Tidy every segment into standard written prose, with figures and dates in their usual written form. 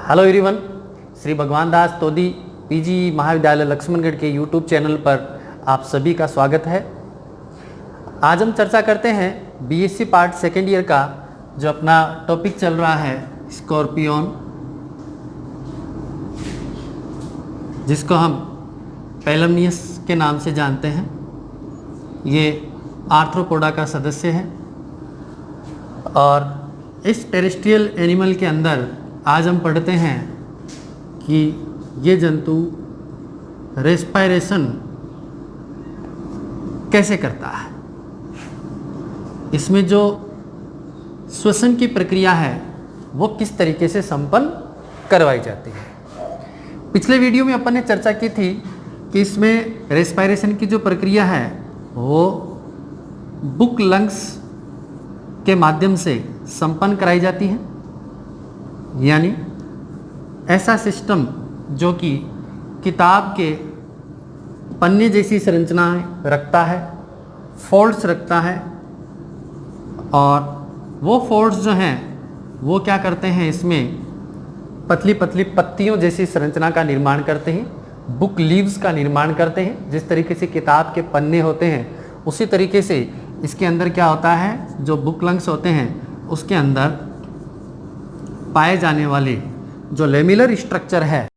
Hello everyone, Shri भगवान दास तोदी PG महाविद्यालय लक्ष्मणगढ़ के यूट्यूब चैनल पर आप सभी का स्वागत है। आज हम चर्चा करते हैं बीएससी पार्ट सेकेंड ईयर का जो अपना टॉपिक चल रहा है स्कॉर्पियन, जिसको हम पैलमनियस के नाम से जानते हैं। ये आर्थ्रोपोडा का सदस्य है और इस टेरेस्ट्रियल एनिमल के अंदर आज हम पढ़ते हैं कि ये जंतु रेस्पायरेशन कैसे करता है, इसमें जो श्वसन की प्रक्रिया है वो किस तरीके से संपन्न करवाई जाती है। पिछले वीडियो में अपन ने चर्चा की थी कि इसमें रेस्पायरेशन की जो प्रक्रिया है वो बुक लंग्स के माध्यम से संपन्न कराई जाती है, यानी ऐसा सिस्टम जो कि किताब के पन्ने जैसी संरचनाएं रखता है, फोल्ड्स रखता है, और वो फोल्ड्स जो हैं वो क्या करते हैं, इसमें पतली पतली पत्तियों जैसी संरचना का निर्माण करते हैं, बुक लीव्स का निर्माण करते हैं। जिस तरीके से किताब के पन्ने होते हैं उसी तरीके से इसके अंदर क्या होता है, जो बुक लंग्स होते हैं उसके अंदर पाए जाने वाले जो लेमिलर स्ट्रक्चर है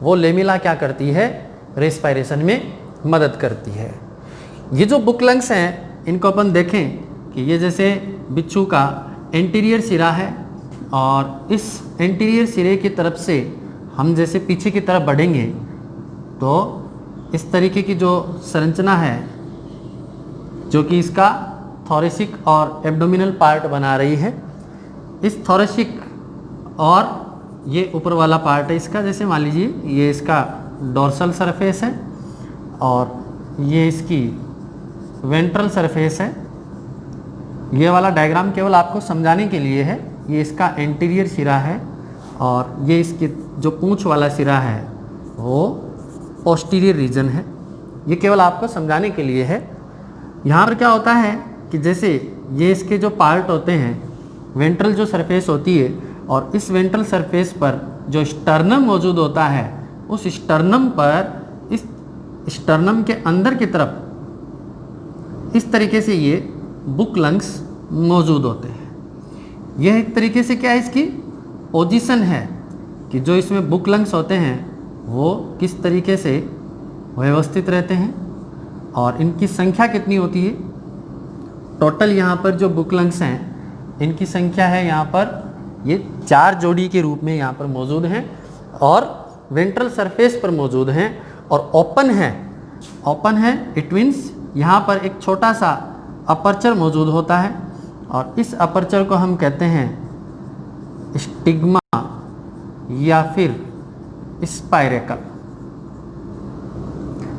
वो लेमिला क्या करती है, रेस्पायरेशन में मदद करती है। ये जो बुक लंग्स हैं इनको अपन देखें कि ये जैसे बिच्छू का एंटीरियर सिरा है और इस एंटीरियर सिरे की तरफ से हम जैसे पीछे की तरफ बढ़ेंगे तो इस तरीके की जो संरचना है जो कि इसका थोरेसिक और एब्डोमिनल पार्ट बना रही है। इस थोरेसिक और ये ऊपर वाला पार्ट है इसका, जैसे मान लीजिए ये इसका डोर्सल सरफेस है और ये इसकी वेंट्रल सरफेस है। ये वाला डायग्राम केवल आपको समझाने के लिए है। ये इसका एंटीरियर सिरा है और ये इसकी जो पूंछ वाला सिरा है वो पोस्टीरियर रीजन है। ये केवल आपको समझाने के लिए है। यहाँ पर क्या होता है कि जैसे ये इसके जो पार्ट होते हैं, वेंट्रल जो सरफेस होती है और इस वेंट्रल सरफेस पर जो स्टर्नम मौजूद होता है, उस स्टर्नम पर इस स्टर्नम के अंदर की तरफ इस तरीके से ये बुक लंग्स मौजूद होते हैं। यह एक तरीके से क्या है, इसकी पोजीशन है कि जो इसमें बुक लंग्स होते हैं वो किस तरीके से व्यवस्थित रहते हैं और इनकी संख्या कितनी होती है। टोटल यहाँ पर जो बुक लंग्स हैं इनकी संख्या है यहाँ पर ये 4 जोड़ी के रूप में यहाँ पर मौजूद हैं और वेंट्रल सरफेस पर मौजूद हैं और ओपन है। इट मीन्स यहाँ पर एक छोटा सा अपर्चर मौजूद होता है और इस अपर्चर को हम कहते हैं स्टिग्मा या फिर स्पाइरेकल।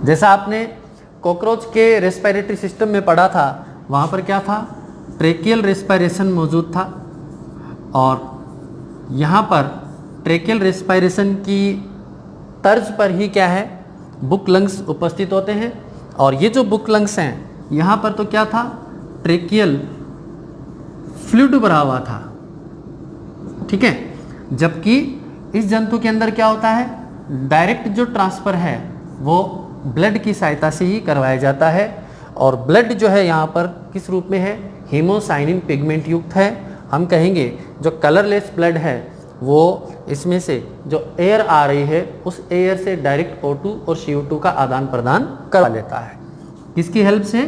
जैसा आपने कॉकरोच के रेस्पिरेटरी सिस्टम में पढ़ा था, वहाँ पर क्या था, ट्रेकियल रेस्पिरेशन मौजूद था और यहाँ पर ट्रेकियल रेस्पिरेशन की तर्ज पर ही क्या है, बुक लंग्स उपस्थित होते हैं। और ये जो बुक लंग्स हैं यहाँ पर तो क्या था, ट्रेकियल फ्लूइड भरा हुआ था, ठीक है। जबकि इस जंतु के अंदर क्या होता है, डायरेक्ट जो ट्रांसफ़र है वो ब्लड की सहायता से ही करवाया जाता है और ब्लड जो है यहाँ पर किस रूप में है, हीमोसाइनिन पिगमेंट युक्त है। हम कहेंगे जो कलरलेस ब्लड है वो इसमें से जो एयर आ रही है उस एयर से डायरेक्ट O2 और CO2 का आदान प्रदान करवा लेता है। किसकी हेल्प से,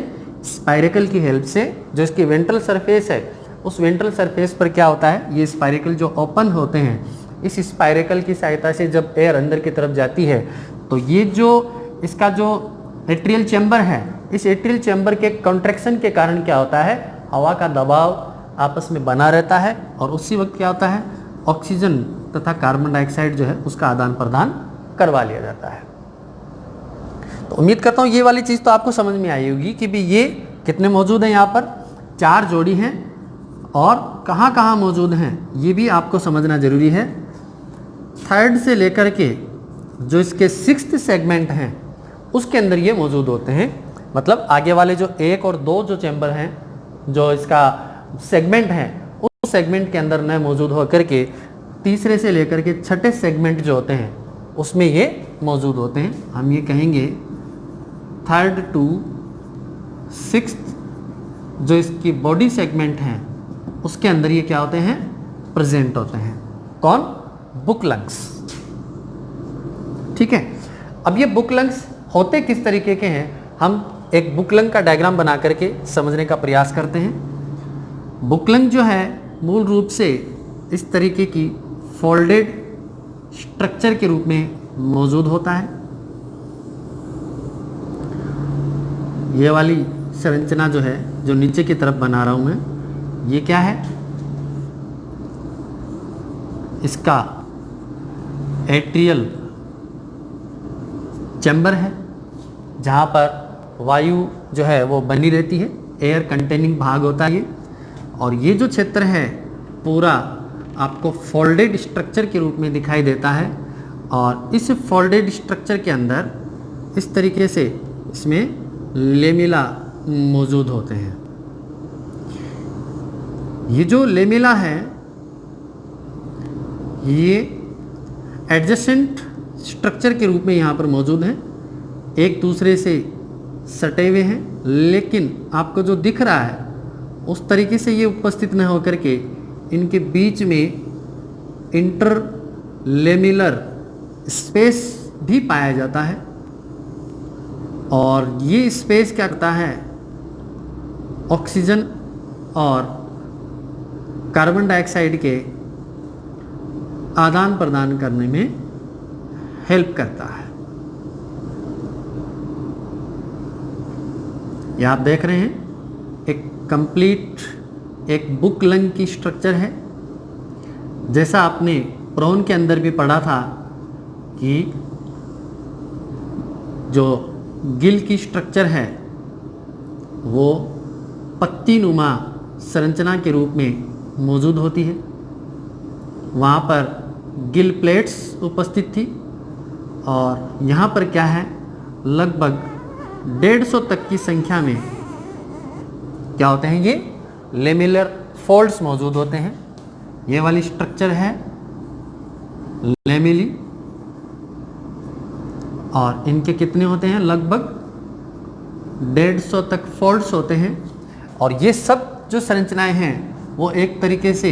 स्पाइरेकल की हेल्प से। जो इसकी वेंट्रल सरफेस है उस वेंट्रल सरफेस पर क्या होता है, ये स्पाइरेकल जो ओपन होते हैं, इस स्पाइरेकल की सहायता से जब एयर अंदर की तरफ जाती है तो ये जो इसका जो एट्रियल चैम्बर है, इस एट्रियल चैम्बर के कॉन्ट्रैक्शन के कारण क्या होता है, हवा का दबाव आपस में बना रहता है और उसी वक्त क्या होता है, ऑक्सीजन तथा कार्बन डाइऑक्साइड जो है उसका आदान प्रदान करवा लिया जाता है। तो उम्मीद करता हूँ ये वाली चीज़ तो आपको समझ में आई होगी कि भी ये कितने मौजूद हैं। यहाँ पर 4 जोड़ी हैं और कहाँ कहाँ मौजूद हैं ये भी आपको समझना ज़रूरी है। 3rd से लेकर के जो इसके 6th सेगमेंट हैं उसके अंदर ये मौजूद होते हैं। मतलब आगे वाले जो 1 और 2 जो चैम्बर हैं, जो इसका सेगमेंट है, उस सेगमेंट के अंदर न मौजूद होकर के तीसरे से लेकर के छठे सेगमेंट जो होते हैं उसमें ये मौजूद होते हैं। हम ये कहेंगे 3rd to 6th जो इसकी बॉडी सेगमेंट हैं उसके अंदर ये क्या होते हैं, प्रेजेंट होते हैं। कौन? Book lungs. ठीक है। अब ये बुक लंग्स होते किस तरीके के हैं, हम एक बुक लंग का डायग्राम बना करके समझने का प्रयास करते हैं। बुक लंग जो है मूल रूप से इस तरीके की फोल्डेड स्ट्रक्चर के रूप में मौजूद होता है। ये वाली संरचना जो है, जो नीचे की तरफ बना रहा हूं मैं, ये क्या है, इसका एट्रियल चैम्बर है जहां पर वायु जो है वो बनी रहती है, एयर कंटेनिंग भाग होता है ये। और ये जो क्षेत्र है पूरा आपको फोल्डेड स्ट्रक्चर के रूप में दिखाई देता है। और इस फोल्डेड स्ट्रक्चर के अंदर इस तरीके से इसमें लेमिला मौजूद होते हैं। ये जो लेमिला है ये एडजेसेंट स्ट्रक्चर के रूप में यहाँ पर मौजूद हैं, एक दूसरे से सटे हुए हैं, लेकिन आपको जो दिख रहा है उस तरीके से ये उपस्थित न होकर के इनके बीच में इंटरलेमिलर स्पेस भी पाया जाता है। और ये स्पेस क्या करता है, ऑक्सीजन और कार्बन डाइऑक्साइड के आदान प्रदान करने में हेल्प करता है। ये आप देख रहे हैं एक कंप्लीट एक बुक लंग की स्ट्रक्चर है। जैसा आपने प्रोन के अंदर भी पढ़ा था कि जो गिल की स्ट्रक्चर है वो पत्ती नुमा संरचना के रूप में मौजूद होती है। वहाँ पर गिल प्लेट्स उपस्थित थी और यहाँ पर क्या है, लगभग 150 तक की संख्या में क्या होते हैं, ये लेमिलर फोल्ड्स मौजूद होते हैं। ये वाली स्ट्रक्चर है लेमिली और इनके कितने होते हैं, लगभग 150 तक फोल्ड्स होते हैं। और ये सब जो संरचनाएं हैं वो एक तरीके से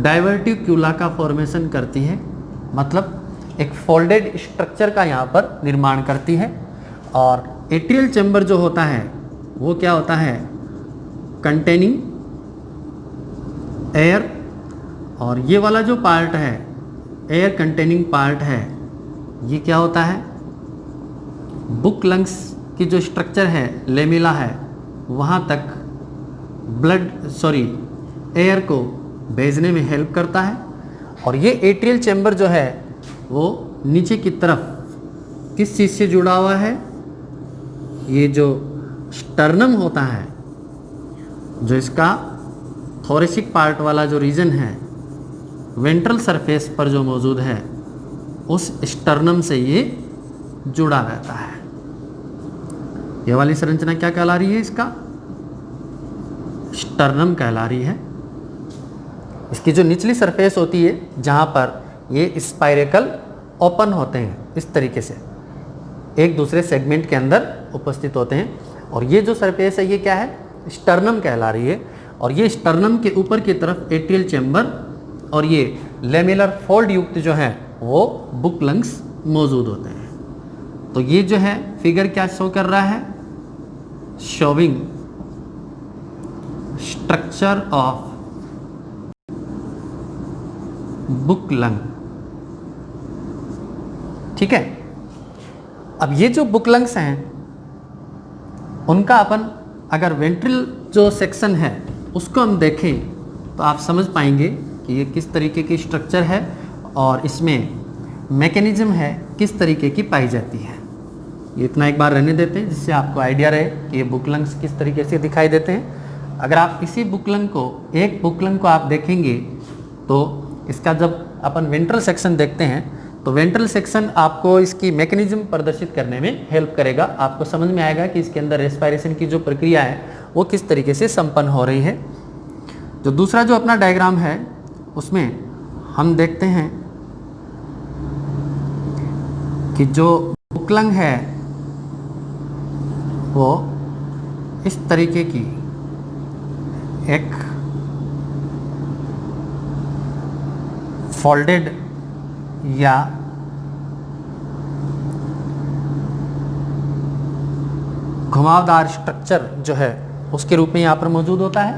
डाइवर्टिक्यूला का फॉर्मेशन करती है, मतलब एक फोल्डेड स्ट्रक्चर का यहाँ पर निर्माण करती है। और एट्रियल चैम्बर जो होता है वो क्या होता है, कंटेनिंग एयर। और ये वाला जो पार्ट है एयर कंटेनिंग पार्ट है, ये क्या होता है, बुक लंग्स की जो स्ट्रक्चर है लेमिला है वहाँ तक एयर को भेजने में हेल्प करता है। और ये एट्रियल चैम्बर जो है वो नीचे की तरफ किस चीज़ से जुड़ा हुआ है, ये जो स्टर्नम होता है, जो इसका थोरेसिक पार्ट वाला जो रीजन है वेंट्रल सरफेस पर जो मौजूद है उस स्टर्नम से ये जुड़ा रहता है। ये वाली संरचना क्या कहला रही है, इसका स्टर्नम कहला रही है। इसकी जो निचली सरफेस होती है जहाँ पर ये स्पाइरेकल ओपन होते हैं, इस तरीके से एक दूसरे सेगमेंट के अंदर उपस्थित होते हैं। और ये जो सरफेस है ये क्या है, स्टर्नम कहला रही है। और ये स्टर्नम के ऊपर की तरफ एट्रियल चैम्बर और ये लेमिलर फोल्ड युक्त जो है वो बुक लंग्स मौजूद होते हैं। तो ये जो है फिगर क्या शो कर रहा है, showing structure of book lung. ठीक है। अब ये जो बुक लंग्स हैं उनका अपन अगर वेंट्रल जो सेक्शन है उसको हम देखें तो आप समझ पाएंगे कि ये किस तरीके की स्ट्रक्चर है और इसमें मैकेनिज्म है किस तरीके की पाई जाती है। ये इतना एक बार रहने देते हैं जिससे आपको आइडिया रहे कि ये बुक लंग्स किस तरीके से दिखाई देते हैं। अगर आप इसी बुक लंग को, एक बुक लंग को आप देखेंगे तो इसका जब अपन वेंट्रल सेक्शन देखते हैं तो वेंट्रल सेक्शन आपको इसकी मैकेनिज्म प्रदर्शित करने में हेल्प करेगा। आपको समझ में आएगा कि इसके अंदर रेस्पिरेशन की जो प्रक्रिया है वो किस तरीके से संपन्न हो रही है। जो दूसरा जो अपना डायग्राम है उसमें हम देखते हैं कि जो बुकलंग है वो इस तरीके की एक फोल्डेड या घुमावदार स्ट्रक्चर जो है उसके रूप में यहाँ पर मौजूद होता है।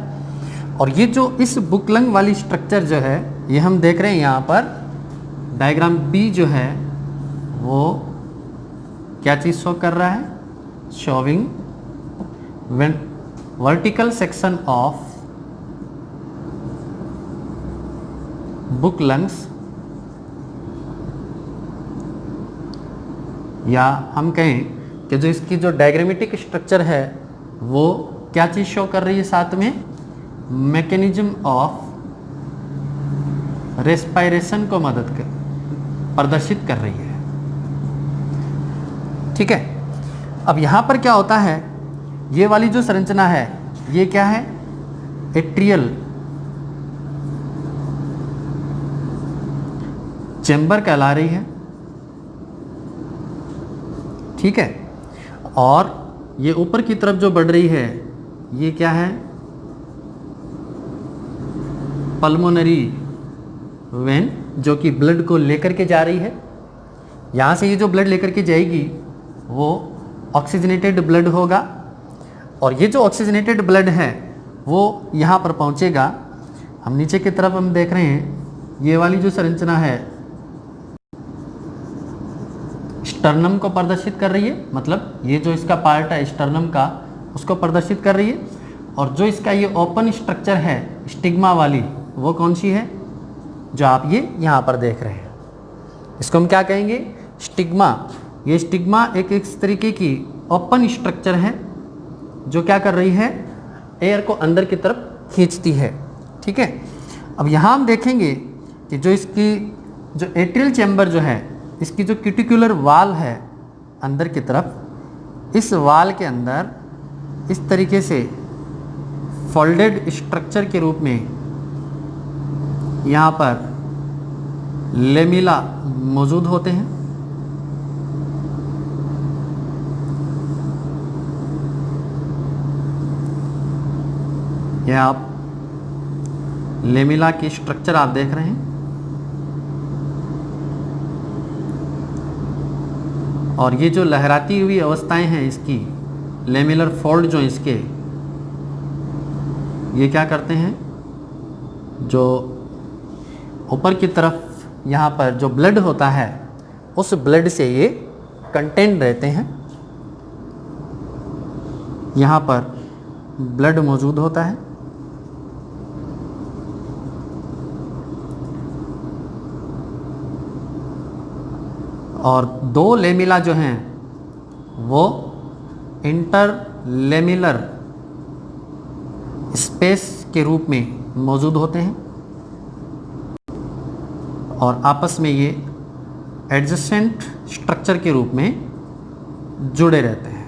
और ये जो इस बुकलंग वाली स्ट्रक्चर जो है ये हम देख रहे हैं यहाँ पर डायग्राम बी जो है वो क्या चीज़ शो कर रहा है, showing when vertical section of book lungs, या हम कहें कि जो इसकी जो डायग्रामेटिक स्ट्रक्चर है वो क्या चीज़ शो कर रही है, साथ में मैकेनिज्म ऑफ रेस्पायरेशन को प्रदर्शित कर रही है। ठीक है, अब यहाँ पर क्या होता है, ये वाली जो संरचना है ये क्या है, एट्रियल चैम्बर कहला रही है। ठीक है, और ये ऊपर की तरफ जो बढ़ रही है ये क्या है, पल्मोनरी वेन, जो कि ब्लड को लेकर के जा रही है। यहाँ से ये जो ब्लड लेकर के जाएगी वो ऑक्सीजनेटेड ब्लड होगा, और ये जो ऑक्सीजनेटेड ब्लड है वो यहाँ पर पहुँचेगा। हम नीचे की तरफ हम देख रहे हैं ये वाली जो संरचना है स्टर्नम को प्रदर्शित कर रही है, मतलब ये जो इसका पार्ट है स्टर्नम का उसको प्रदर्शित कर रही है। और जो इसका ये ओपन स्ट्रक्चर है स्टिग्मा वाली, वो कौन सी है, जो आप ये यहाँ पर देख रहे हैं, इसको हम क्या कहेंगे, स्टिग्मा। ये स्टिग्मा एक इस तरीके की ओपन स्ट्रक्चर है जो क्या कर रही है, एयर को अंदर की तरफ खींचती है। ठीक है, अब यहाँ हम देखेंगे कि जो इसकी जो एट्रियल चैम्बर जो है, इसकी जो क्यूटिकुलर वाल है अंदर की तरफ, इस वाल के अंदर इस तरीके से फोल्डेड स्ट्रक्चर के रूप में यहाँ पर लेमिला मौजूद होते हैं। यह आप लेमिला की स्ट्रक्चर आप देख रहे हैं, और ये जो लहराती हुई अवस्थाएं हैं इसकी, लेमिलर फोल्ड जो इसके, ये क्या करते हैं, जो ऊपर की तरफ यहाँ पर जो ब्लड होता है उस ब्लड से ये कंटेन रहते हैं। यहाँ पर ब्लड मौजूद होता है, और दो लेमिला जो हैं वो इंटरलेमिलर स्पेस के रूप में मौजूद होते हैं, और आपस में ये एडजेसेंट स्ट्रक्चर के रूप में जुड़े रहते हैं।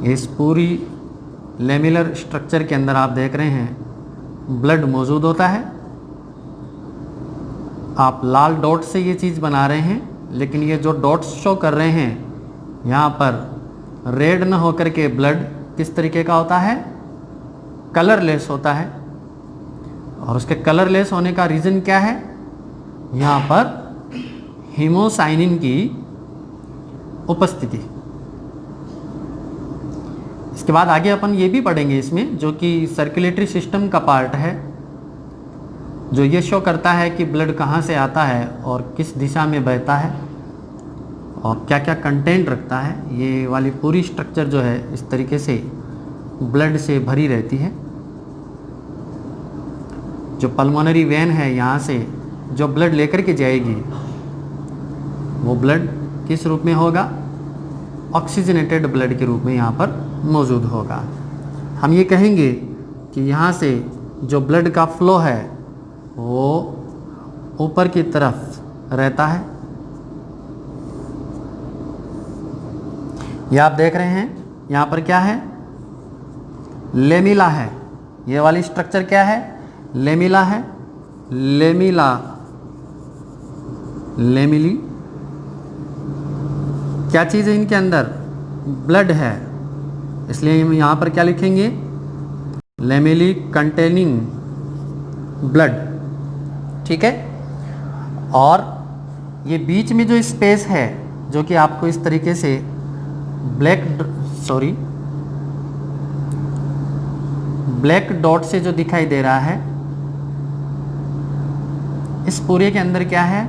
इस पूरी लेमिलर स्ट्रक्चर के अंदर आप देख रहे हैं ब्लड मौजूद होता है। आप लाल डॉट से ये चीज़ बना रहे हैं, लेकिन ये जो डॉट्स शो कर रहे हैं यहाँ पर रेड न होकर के ब्लड किस तरीके का होता है, कलरलेस होता है। और उसके कलरलेस होने का रीज़न क्या है, यहाँ पर हीमोसाइनिन की उपस्थिति। इसके बाद आगे अपन ये भी पढ़ेंगे इसमें, जो कि सर्कुलेटरी सिस्टम का पार्ट है, जो ये शो करता है कि ब्लड कहाँ से आता है और किस दिशा में बहता है और क्या क्या कंटेंट रखता है। ये वाली पूरी स्ट्रक्चर जो है इस तरीके से ब्लड से भरी रहती है। जो पल्मोनरी वेन है, यहाँ से जो ब्लड लेकर के जाएगी वो ब्लड किस रूप में होगा, ऑक्सीजनेटेड ब्लड के रूप में यहाँ पर मौजूद होगा। हम ये कहेंगे कि यहाँ से जो ब्लड का फ्लो है वो ऊपर की तरफ रहता है। ये आप देख रहे हैं यहाँ पर क्या है, लेमिला है। ये वाली स्ट्रक्चर क्या है, लेमिला है। लेमिली क्या चीज़ है इनके अंदर? ब्लड है, इसलिए हम यहाँ पर क्या लिखेंगे? Lamellae containing blood. ठीक है, और ये बीच में जो स्पेस है जो कि आपको इस तरीके से ब्लैक डॉट से जो दिखाई दे रहा है, इस पूरे के अंदर क्या है?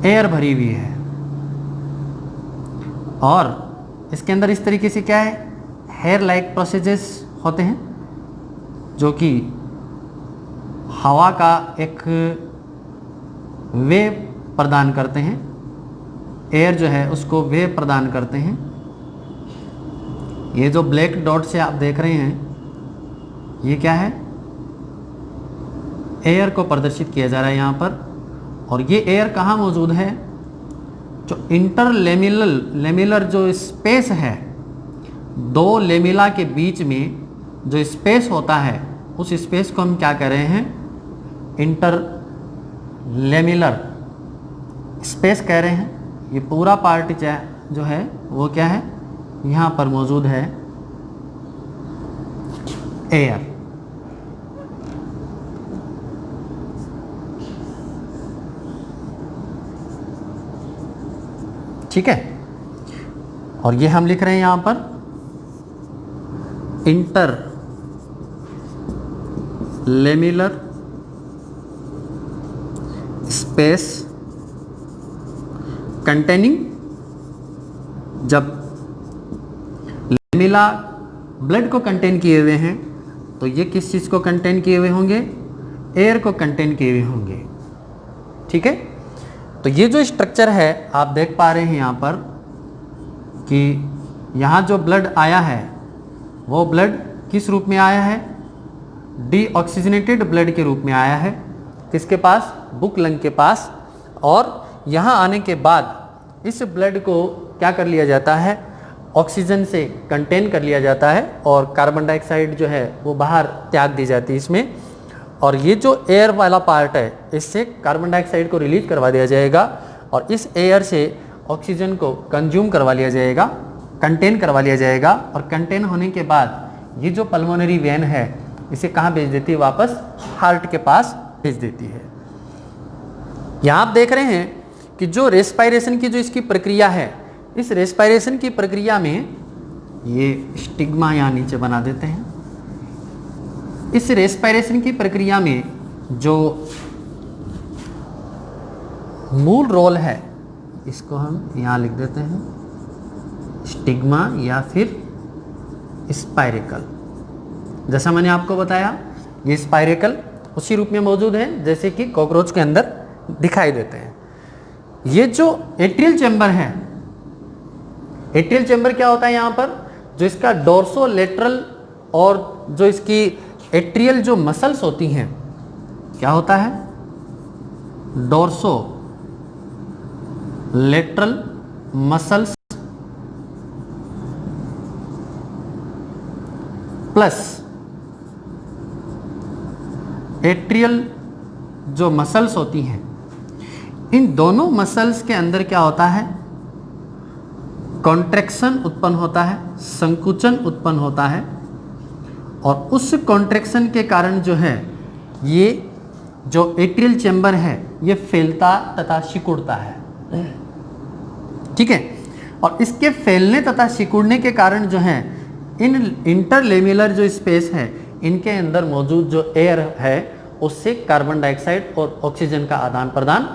एयर भरी हुई है, और इसके अंदर इस तरीके से क्या है? हेयर लाइक प्रोसेसेस होते हैं जो कि हवा का एक वे प्रदान करते हैं, एयर जो है उसको वे प्रदान करते हैं। ये जो ब्लैक डॉट से आप देख रहे हैं ये क्या है? एयर को प्रदर्शित किया जा रहा है यहाँ पर। और ये एयर कहाँ मौजूद है? जो लेमिलर जो स्पेस है, दो लेमिला के बीच में जो स्पेस होता है, उस स्पेस को हम क्या कह रहे हैं? इंटरलेमिलर स्पेस कह रहे हैं। ये पूरा पार्ट जो है वो क्या है? यहाँ पर मौजूद है एयर। ठीक है, और ये हम लिख रहे हैं यहाँ पर इंटरलेमिलर स्पेस कंटेनिंग। जब लेमिला ब्लड को कंटेन किए हुए हैं तो ये किस चीज़ को कंटेन किए हुए होंगे? एयर को कंटेन किए हुए होंगे। ठीक है, तो ये जो स्ट्रक्चर है आप देख पा रहे हैं यहाँ पर कि यहाँ जो ब्लड आया है वो ब्लड किस रूप में आया है? डीऑक्सीजनेटेड ब्लड के रूप में आया है। किसके पास? बुक लंग के पास। और यहाँ आने के बाद इस ब्लड को क्या कर लिया जाता है? ऑक्सीजन से कंटेन कर लिया जाता है और कार्बन डाइऑक्साइड जो है वो बाहर त्याग दी जाती है इसमें। और ये जो एयर वाला पार्ट है इससे कार्बन डाइऑक्साइड को रिलीज करवा दिया जाएगा और इस एयर से ऑक्सीजन को कंज्यूम करवा लिया जाएगा, कंटेन करवा लिया जाएगा। और कंटेन होने के बाद ये जो पल्मोनरी वेन है इसे कहाँ भेज देती है? वापस हार्ट के पास भेज देती है। यहाँ आप देख रहे हैं कि जो रेस्पायरेशन की जो इसकी प्रक्रिया है, इस रेस्पायरेशन की प्रक्रिया में ये स्टिग्मा यहाँ नीचे बना देते हैं। इस रेस्पायरेशन की प्रक्रिया में जो मूल रोल है इसको हम यहाँ लिख देते हैं स्टिग्मा या फिर स्पाइरेकल। जैसा मैंने आपको बताया ये स्पाइरेकल उसी रूप में मौजूद है जैसे कि कॉकरोच के अंदर दिखाई देते हैं। ये जो एट्रियल चैम्बर है, एट्रियल चैम्बर क्या होता है? यहाँ पर जो इसका डोर्सोलेटरल और जो इसकी एट्रियल जो मसल्स होती हैं, क्या होता है? डोर्सोलेटरल मसल्स प्लस एट्रियल जो मसल्स होती हैं, इन दोनों मसल्स के अंदर क्या होता है? कॉन्ट्रैक्शन उत्पन्न होता है, संकुचन उत्पन्न होता है। और उस कॉन्ट्रैक्शन के कारण जो है ये जो एट्रियल चैम्बर है ये फैलता तथा सिकुड़ता है। ठीक है, और इसके फैलने तथा सिकुड़ने के कारण जो है इन इंटरलेमिलर जो स्पेस है इनके अंदर मौजूद जो एयर है उससे कार्बन डाइऑक्साइड और ऑक्सीजन का आदान प्रदान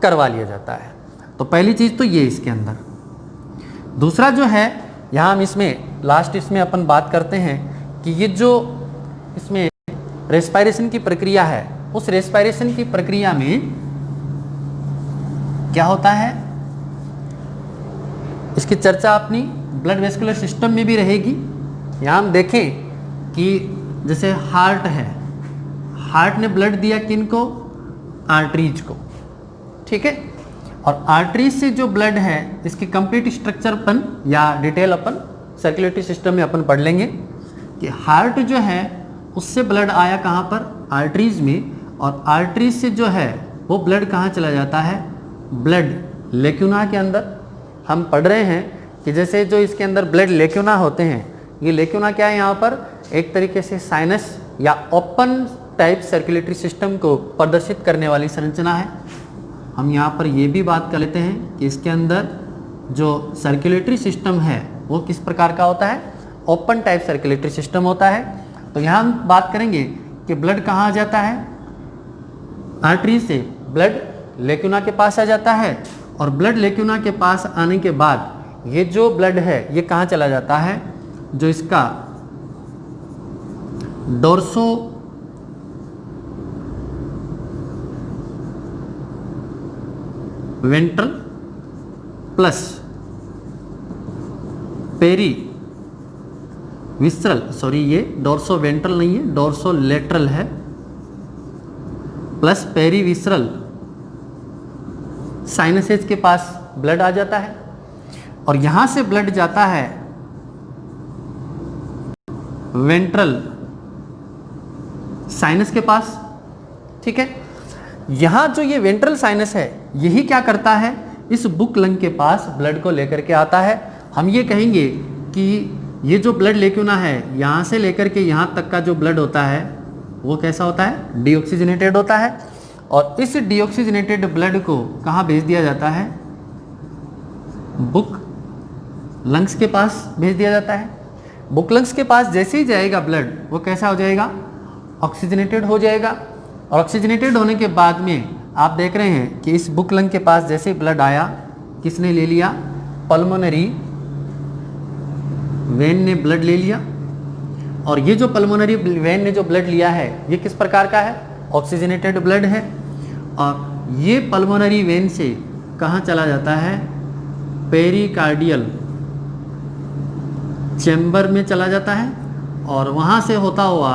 करवा लिया जाता है। तो पहली चीज़ तो ये इसके अंदर। दूसरा जो है यहाँ हम इसमें लास्ट इसमें अपन बात करते हैं कि ये जो इसमें रेस्पायरेशन की प्रक्रिया है उस रेस्पायरेशन की प्रक्रिया में क्या होता है, इसकी चर्चा अपनी ब्लड वेस्कुलर सिस्टम में भी रहेगी। यहाँ हम देखें कि जैसे हार्ट है, हार्ट ने ब्लड दिया किनको? आर्टरीज को। ठीक है, और आर्टरीज से जो ब्लड है इसकी कंप्लीट स्ट्रक्चर अपन या डिटेल अपन सर्कुलेटरी सिस्टम में अपन पढ़ लेंगे कि हार्ट जो है उससे ब्लड आया कहाँ पर? आर्टरीज में। और आर्टरी से जो है वो ब्लड कहाँ चला जाता है, ब्लड लेक्यूना के अंदर। हम पढ़ रहे हैं कि जैसे जो इसके अंदर ब्लड लेक्यूना होते हैं, ये लेक्यूना क्या है, यहाँ पर एक तरीके से साइनस या ओपन टाइप सर्कुलेटरी सिस्टम को प्रदर्शित करने वाली संरचना है। हम यहाँ पर ये भी बात कर लेते हैं कि इसके अंदर जो सर्कुलेटरी सिस्टम है वो किस प्रकार का होता है, ओपन टाइप सर्कुलेटरी सिस्टम होता है। तो यहाँ हम बात करेंगे कि ब्लड कहाँ आ जाता है, आर्टरी से ब्लड लेक्यूना के पास आ जाता है, और ब्लड लेक्यूना के पास आने के बाद ये जो ब्लड है ये कहाँ चला जाता है, जो इसका dorsoventral plus perivisceral, sorry ये डोर्सो वेंट्रल नहीं है, डोर्सो लेटरल है, प्लस पेरी विस्ट्रल साइनसेज के पास ब्लड आ जाता है, और यहां से ब्लड जाता है वेंट्रल साइनस के पास। ठीक है, यहां जो ये वेंट्रल साइनस है यही क्या करता है, इस बुक लंग के पास ब्लड को लेकर के आता है। हम ये कहेंगे कि ये जो ब्लड लेक्यूना है यहां से लेकर के यहां तक का जो ब्लड होता है वो कैसा होता है, डीऑक्सीजनेटेड होता है, और इस डीऑक्सीजनेटेड ब्लड को कहाँ भेज दिया जाता है, बुक लंग्स के पास भेज दिया जाता है। बुक लंग्स के पास जैसे ही जाएगा ब्लड वो कैसा हो जाएगा, ऑक्सीजनेटेड हो जाएगा, और ऑक्सीजनेटेड होने के बाद में आप देख रहे हैं कि इस बुक लंग के पास जैसे ब्लड आया, किसने ले लिया, पल्मोनरी वेन ने ब्लड ले लिया, और ये जो पल्मोनरी वेन ने जो ब्लड लिया है ये किस प्रकार का है, ऑक्सीजनेटेड ब्लड है, और ये पल्मोनरी वेन से कहाँ चला जाता है, पेरिकार्डियल चैम्बर में चला जाता है, और वहाँ से होता हुआ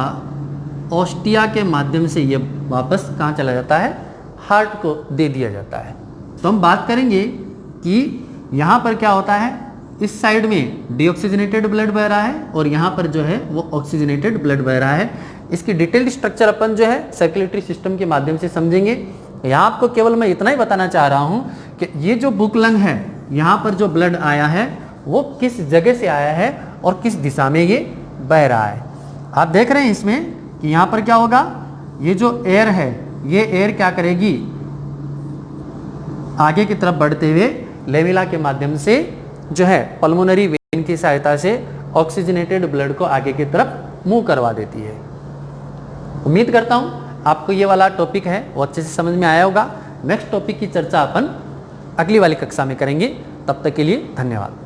ऑस्टिया के माध्यम से ये वापस कहाँ चला जाता है, हार्ट को दे दिया जाता है। तो हम बात करेंगे कि यहाँ पर क्या होता है, इस साइड में डीऑक्सीजनेटेड ब्लड बह रहा है और यहाँ पर जो है वो ऑक्सीजनेटेड ब्लड बह रहा है। इसकी डिटेल्ड स्ट्रक्चर अपन जो है सर्कुलेटरी सिस्टम के माध्यम से समझेंगे। यहाँ आपको केवल मैं इतना ही बताना चाह रहा हूँ कि ये जो बुक लंग है यहाँ पर जो ब्लड आया है वो किस जगह से आया है और किस दिशा में ये बह रहा है। आप देख रहे हैं इसमें कि यहाँ पर क्या होगा, ये जो एयर है ये एयर क्या करेगी, आगे की तरफ बढ़ते हुए लेविला के माध्यम से जो है पल्मोनरी वेन की सहायता से ऑक्सीजनेटेड ब्लड को आगे की तरफ मूव करवा देती है। उम्मीद करता हूँ आपको ये वाला टॉपिक है वो अच्छे से समझ में आया होगा। नेक्स्ट टॉपिक की चर्चा अपन अगली वाली कक्षा में करेंगे। तब तक के लिए धन्यवाद।